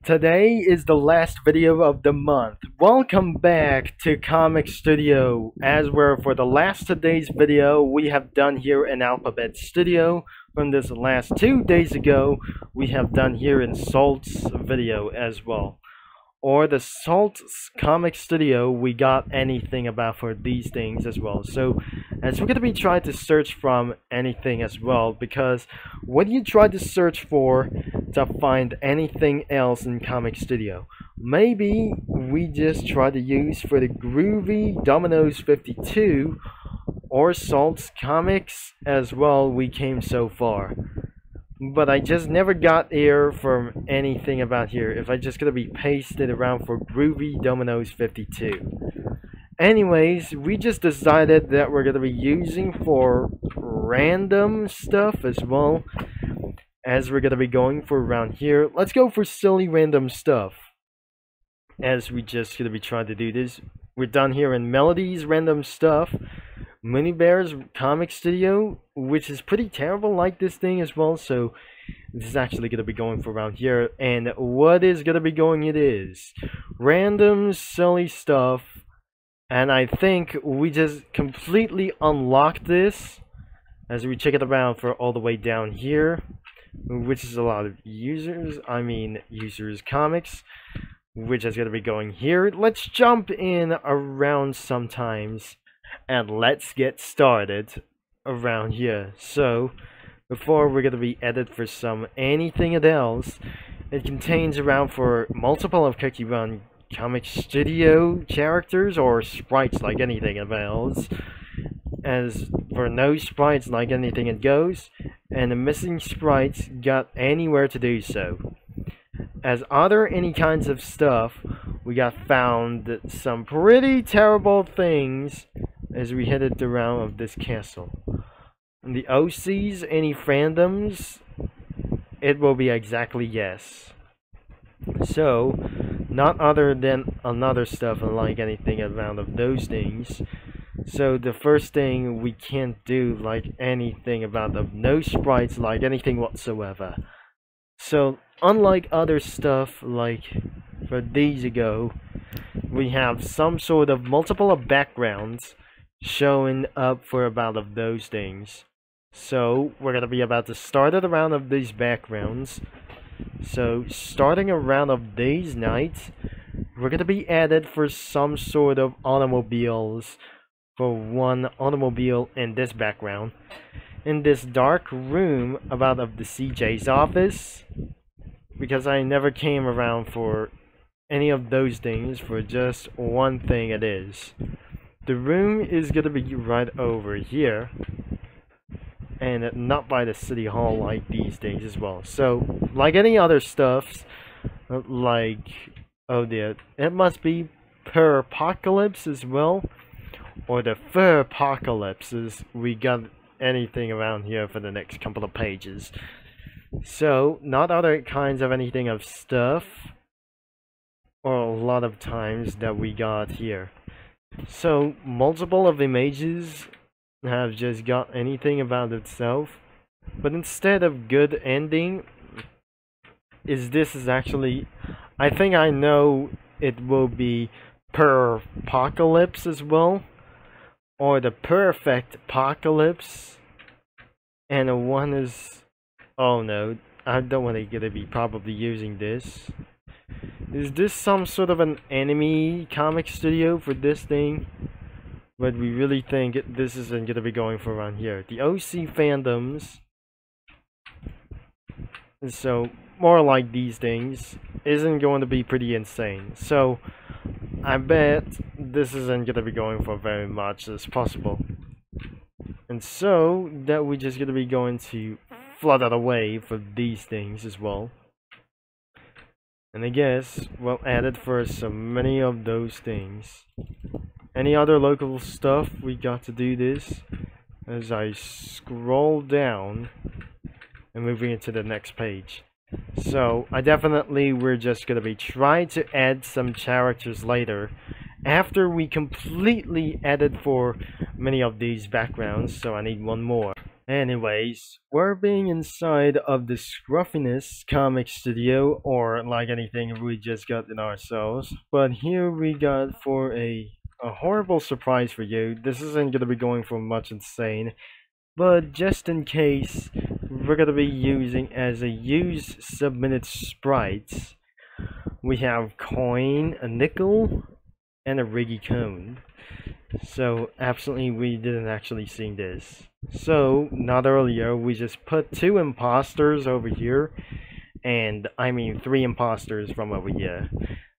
Today is the last video of the month. Welcome back to Comic Studio. As we're for the last today's video we have done here in Alphabet Studio. From this last 2 days ago, we have done here in Salt's video as well. Or the Salt's Comic Studio, we got anything about for these things as well. So, as we're going to be trying to search from anything as well, because when you try to search for to find anything else in Comic Studio, maybe we just try to use for the Groovy Dominoes 52 or Salt's Comics as well. We came so far. But I just never got here from anything about here. If I just gonna be pasted around for Groovy Dominoes 52. Anyways, we just decided that we're gonna be using for random stuff as well as we're gonna be going for around here. Let's go for silly random stuff. As we just gonna be trying to do this. We're done here in Melodies Random Stuff. Mooney Bears Comic Studio, which is pretty terrible like this thing as well, so this is actually going to be going for around here. And what is going to be going, it is random silly stuff, and I think we just completely unlocked this as we check it around for all the way down here, which is a lot of users comics, which is going to be going here. Let's jump in around sometimes and let's get started around here. So before we're going to be edited for some anything else, it contains around for multiple of Cookie Run Comic Studio characters or sprites like anything else. As for no sprites like anything it goes, and the missing sprites got anywhere to do so. As other any kinds of stuff, we got found some pretty terrible things as we headed around of this castle. And the OCs, any fandoms, it will be exactly yes. So, not other than another stuff like anything around of those things. So the first thing we can't do like anything about the no sprites like anything whatsoever. So unlike other stuff like for these ago, we have some sort of multiple of backgrounds showing up for about of those things. So we're gonna be about to start at a round of these backgrounds. So starting a round of these nights, we're gonna be added for some sort of automobiles. For one automobile in this background, in this dark room about of the CJ's office, because I never came around for any of those things. For just one thing it is. The room is gonna be right over here, and not by the city hall like these things as well. So like any other stuffs, like oh dear, it must be per apocalypse as well, or the fur apocalypses. We got anything around here for the next couple of pages. So not other kinds of anything of stuff, or a lot of times that we got here. So multiple of images have just got anything about itself, but instead of good ending, this is actually, I think I know it will be per apocalypse as well, or the perfect apocalypse. And one is, oh no, I don't want to get to be probably using this. Is this some sort of an enemy comic studio for this thing? But we really think this isn't going to be going for around here. The OC fandoms. So more like these things isn't going to be pretty insane. So I bet this isn't going to be going for very much as possible. And so that we're just going to be going to flood it away for these things as well. And I guess we'll add it for so many of those things. Any other local stuff, we got to do this as I scroll down and moving into the next page. So I definitely, we're just gonna be trying to add some characters later after we completely edit for many of these backgrounds. So I need one more. Anyways, we're being inside of the Scruffiness comic studio, or like anything we just got in ourselves. But here we got for a horrible surprise for you. This isn't gonna be going for much insane, but just in case, we're gonna be using as a use submitted sprites. We have coin, a nickel, and a riggy cone. So absolutely we didn't actually see this. So not earlier we just put two imposters over here, and I mean three imposters from over here.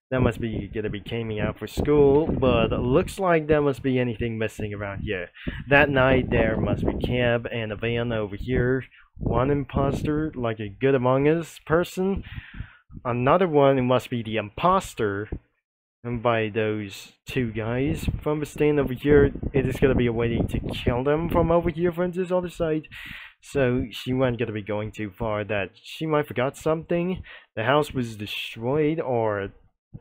That must be gonna be coming out for school, but looks like there must be anything missing around here. That night there must be Cab and a van over here. One imposter, like a good Among Us person. Another one, it must be the imposter. And by those two guys from the stand over here, it is gonna be a waiting to kill them from over here from this other side. So she wasn't gonna be going too far that she might forgot something. The house was destroyed, or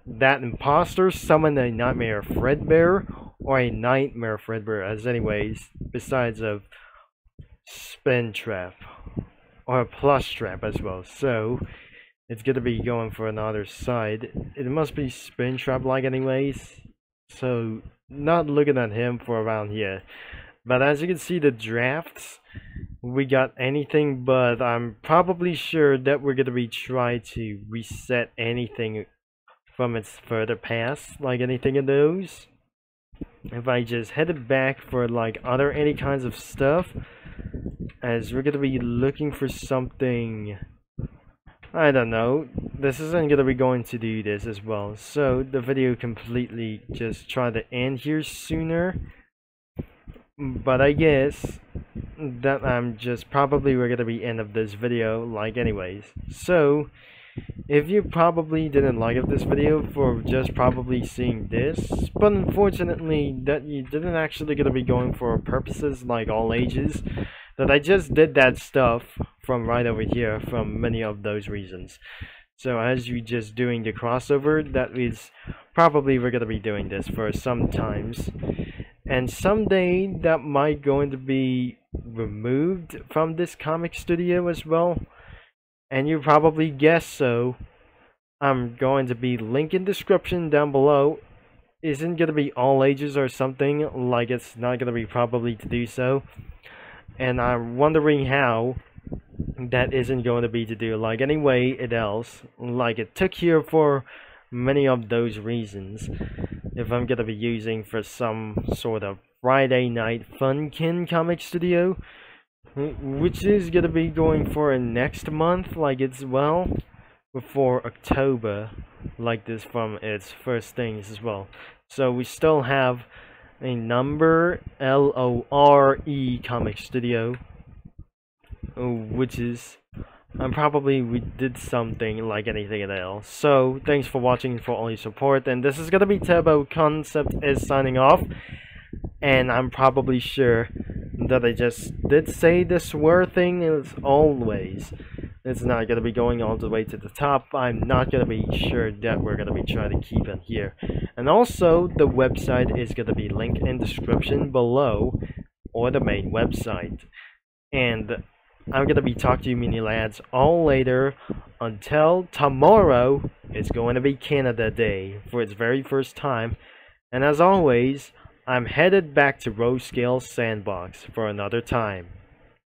that imposter summoned a nightmare Fredbear, or a nightmare Fredbear as anyways, besides of spin trap or a plush trap as well. So it's gonna be going for another side. It must be spin trap like anyways. So not looking at him for around here. But as you can see the drafts, we got anything, but I'm probably sure that we're gonna be trying to reset anything from its further past, like anything of those. If I just headed back for like other any kinds of stuff, as we're gonna be looking for something, I don't know, this isn't gonna be going to do this as well, so the video completely just try to end here sooner. But I guess that I'm just probably we're gonna be end of this video like anyways. So if you probably didn't like this video for just probably seeing this, but unfortunately that you didn't actually gonna be going for purposes like all ages, that I just did that stuff from right over here from many of those reasons. So as you just doing the crossover, that is probably we're gonna be doing this for some times, and someday that might going to be removed from this comic studio as well. And you probably guess so. I'm going to be link in description down below. Isn't gonna be all ages or something, like it's not gonna be probably to do so. And I'm wondering how that isn't going to be to do like anyway it else. Like it took here for many of those reasons. If I'm gonna be using for some sort of Friday night funkin comic studio, which is gonna be going for next month, like it's well before October, like this from its first things as well. So we still have a number LORE comic studio, which is probably we did something like anything else. So thanks for watching, for all your support, and this is gonna be Turbo Concept is signing off. And I'm probably sure that I just did say the swear thing as always. It's not gonna be going all the way to the top. I'm not gonna be sure that we're gonna be trying to keep it here. And also the website is gonna be linked in description below, or the main website. And I'm gonna be talking to you mini lads all later. Until tomorrow, it's going to be Canada Day for its very first time. And as always, I'm headed back to Rose Scale Sandbox for another time.